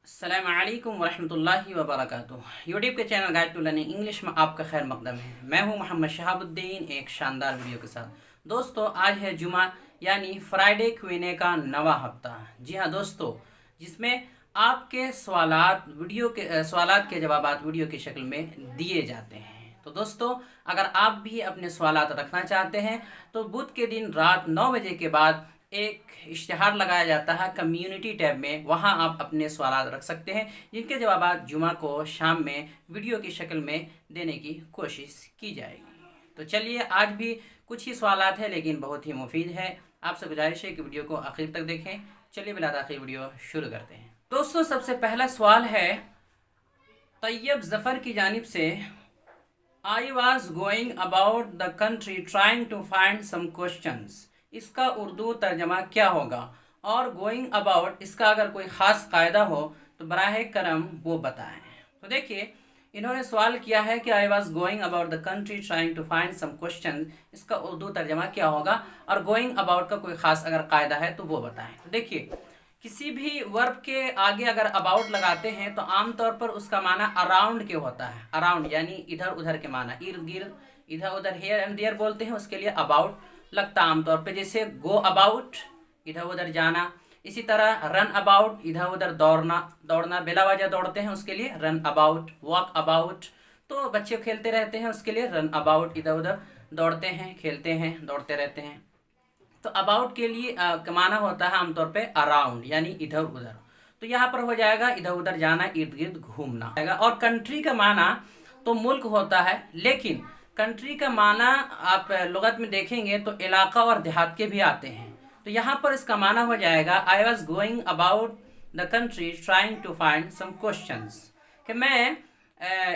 अस्सलाम वालेकुम वरहमतुल्लाहि वबरकातुह। यूट्यूब के channel guide to learning English में आपका खैर मकदम है। मैं हूं मोहम्मद शहाबुद्दीन, एक शानदार वीडियो के साथ। दोस्तों, आज है जुमा यानी फ्राइडे क्वीने का नवा हफ्ता। जी हाँ दोस्तों, जिसमें आपके सवालात के जवाबात वीडियो की शक्ल में दिए जाते हैं। तो दोस्तों, अगर आप भी अपने सवालात रखना चाहते हैं तो बुध के दिन रात 9 बजे के बाद एक इश्तिहार लगाया जाता है कम्युनिटी टैब में। वहां आप अपने सवाल रख सकते हैं, जिनके जवाब जुमा को शाम में वीडियो की शक्ल में देने की कोशिश की जाएगी। तो चलिए, आज भी कुछ ही सवालात हैं लेकिन बहुत ही मुफीद है। आपसे गुजारिश है कि वीडियो को आखिर तक देखें। चलिए बिला ताखिर वीडियो शुरू करते हैं। दोस्तों, सबसे पहला सवाल है तैयब जफ़र की जानिब से। I was going about the country trying to find some questions. इसका उर्दू तर्जमा क्या होगा? और गोइंग अबाउट, इसका अगर कोई ख़ास कायदा हो तो बराह करम वो बताएं। तो देखिए, इन्होंने सवाल किया है कि I was going about the country trying to find some question, इसका उर्दू तर्जमा क्या होगा? और गोइंग अबाउट का कोई ख़ास अगर कायदा है तो वो बताएं। तो देखिए, किसी भी वर्ब के आगे अगर अबाउट लगाते हैं तो आमतौर पर उसका माना अराउंड के होता है। अराउंड यानी इधर उधर के माना, इर्द गिर्द, इधर उधर, हेयर एंड देयर बोलते हैं, उसके लिए अबाउट लगता है आमतौर पे। जैसे गो अबाउट, इधर उधर जाना। इसी तरह रन अबाउट, इधर उधर दौड़ना, दौड़ना बिला वजह दौड़ते हैं, उसके लिए रन अबाउट। वॉक अबाउट, तो बच्चे खेलते रहते हैं, उसके लिए रन अबाउट, इधर उधर दौड़ते हैं, खेलते हैं, दौड़ते रहते हैं। तो अबाउट के लिए माना होता है आमतौर पे अराउंड यानी इधर उधर। तो यहाँ पर हो जाएगा इधर उधर जाना, इर्द गिर्द घूमना। और कंट्री का माना तो मुल्क होता है, लेकिन कंट्री का माना आप लुगत में देखेंगे तो इलाका और देहात के भी आते हैं। तो यहाँ पर इसका माना हो जाएगा I was going about the country trying to find some questions, कि मैं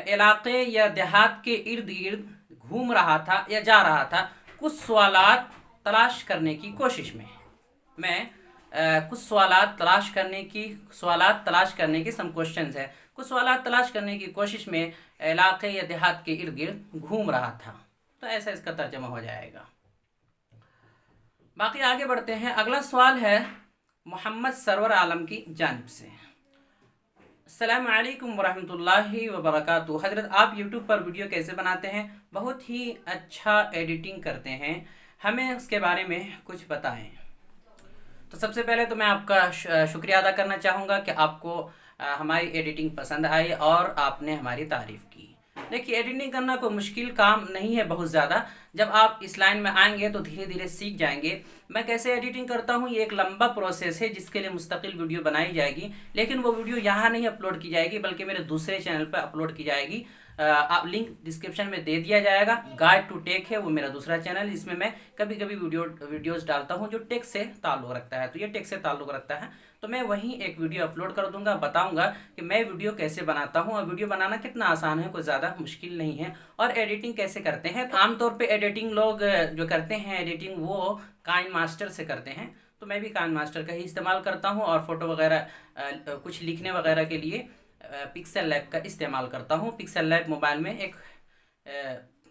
इलाके या देहात के इर्द गिर्द घूम रहा था या जा रहा था कुछ सवालात तलाश करने की कोशिश में। मैं कुछ सवालात तलाश करने की सम क्वेश्चंस है, कुछ सवालात तलाश करने की कोशिश में इलाके या देहात के इर्द गिर्द घूम रहा था। तो ऐसा इसका तर्जमा हो जाएगा। बाकी आगे बढ़ते हैं। अगला सवाल है मोहम्मद सरवर आलम की जानिब से। अस्सलाम वालेकुम वरहमतुल्लाहि वबरकातुहू। हज़रत, आप यूट्यूब पर वीडियो कैसे बनाते हैं? बहुत ही अच्छा एडिटिंग करते हैं, हमें उसके बारे में कुछ बताएं। तो सबसे पहले तो मैं आपका शुक्रिया अदा करना चाहूँगा कि आपको हमारी एडिटिंग पसंद आई और आपने हमारी तारीफ़ की। देखिए, एडिटिंग करना कोई मुश्किल काम नहीं है बहुत ज़्यादा। जब आप इस लाइन में आएंगे तो धीरे धीरे सीख जाएंगे। मैं कैसे एडिटिंग करता हूँ, ये एक लंबा प्रोसेस है जिसके लिए मुस्तकिल वीडियो बनाई जाएगी, लेकिन वो वीडियो यहाँ नहीं अपलोड की जाएगी बल्कि मेरे दूसरे चैनल पर अपलोड की जाएगी। आप लिंक डिस्क्रिप्शन में दे दिया जाएगा। गाइड टू टेक है वो मेरा दूसरा चैनल, जिसमें मैं कभी कभी वीडियोस डालता हूँ जो टेक से ताल्लुक़ रखता है। तो ये टेक से ताल्लुक़ रखता है, तो मैं वहीं एक वीडियो अपलोड कर दूंगा, बताऊंगा कि मैं वीडियो कैसे बनाता हूं और वीडियो बनाना कितना आसान है, कोई ज़्यादा मुश्किल नहीं है। और एडिटिंग कैसे करते हैं, तो आमतौर पे एडिटिंग लोग जो करते हैं एडिटिंग वो काइन मास्टर से करते हैं। तो मैं भी काइन मास्टर का ही इस्तेमाल करता हूँ और फ़ोटो वगैरह कुछ लिखने वगैरह के लिए पिक्सेल लैब का इस्तेमाल करता हूँ। पिक्सेल लैब मोबाइल में एक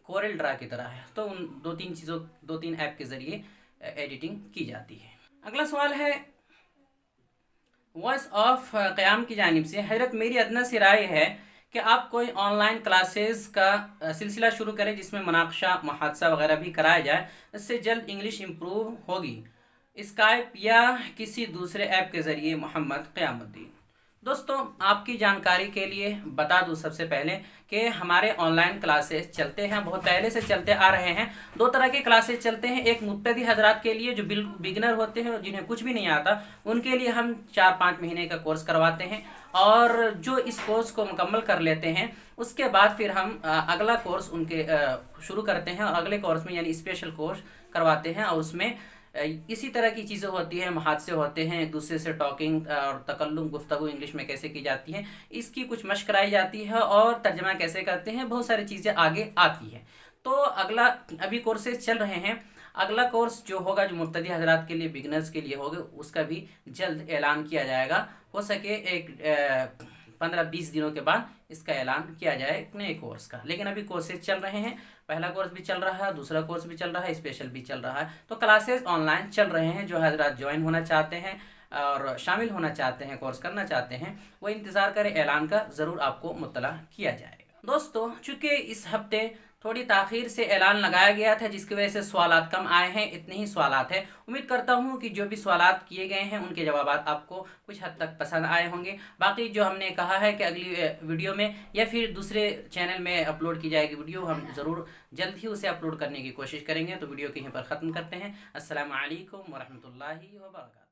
कोरेल ड्रा की तरह है, तो उन दो तीन ऐप के ज़रिए एडिटिंग की जाती है। अगला सवाल है वॉइस ऑफ क़याम की जानिब से। हज़रत, मेरी अदना सी राय है कि आप कोई ऑनलाइन क्लासेस का सिलसिला शुरू करें जिसमें मुनाक़शा, मुहादसा वगैरह भी कराया जाए। इससे जल्द इंग्लिश इम्प्रूव होगी। स्काइप या किसी दूसरे ऐप के ज़रिए। मोहम्मद क़यामुद्दीन। दोस्तों, आपकी जानकारी के लिए बता दूं सबसे पहले कि हमारे ऑनलाइन क्लासेस चलते हैं, बहुत पहले से चलते आ रहे हैं। दो तरह के क्लासेस चलते हैं। एक मुब्तदी हजरात के लिए जो बिगनर होते हैं, जिन्हें कुछ भी नहीं आता, उनके लिए हम 4-5 महीने का कोर्स करवाते हैं। और जो इस कोर्स को मुकम्मल कर लेते हैं उसके बाद फिर हम अगला कोर्स उनके शुरू करते हैं और अगले कोर्स में यानी स्पेशल कोर्स करवाते हैं। और उसमें इसी तरह की चीज़ें होती हैं, मुहादसे होते हैं, एक दूसरे से टॉकिंग और तकल्लुम, गुफ्तगू इंग्लिश में कैसे की जाती है, इसकी कुछ मशक कराई जाती है और तर्जमा कैसे करते हैं, बहुत सारी चीज़ें आगे आती हैं। तो अगला अभी कोर्सेज चल रहे हैं। अगला कोर्स जो होगा, जो मुब्तदी हजरात के लिए, बिगनर्स के लिए होगा, उसका भी जल्द ऐलान किया जाएगा। हो सके एक 15-20 दिनों के बाद इसका ऐलान किया जाए एक नए कोर्स का। लेकिन अभी कोर्सेज चल रहे हैं, पहला कोर्स भी चल रहा है, दूसरा कोर्स भी चल रहा है, स्पेशल भी चल रहा है। तो क्लासेस ऑनलाइन चल रहे हैं। जो हजरात ज्वाइन होना चाहते हैं اور شامل ہونا چاہتے ہیں، کورس کرنا چاہتے ہیں، وہ انتظار کریں، اعلان کا ضرور آپ کو مطلع کیا جائے گا۔ دوستو چونکہ اس ہفتے تھوڑی تاخیر سے اعلان لگایا گیا تھا جس کی وجہ سے سوالات کم آئے ہیں، اتنے ہی سوالات ہیں، امید کرتا ہوں کہ جو بھی سوالات کیے گئے ہیں ان کے جوابات آپ کو کچھ حد تک پسند آئے ہوں گے۔ باقی جو ہم نے کہا ہے کہ اگلی ویڈیو میں یا پھر دوسرے چینل میں اپلوڈ کی جائے گی ویڈیو، ہم ضرور جلد ہی اسے اپلوڈ کرنے کی کوشش کریں گے۔ تو ویڈیو کو یہیں پر ختم کرتے ہیں۔ السلام علیکم ورحمۃ اللہ وبرکاتہ۔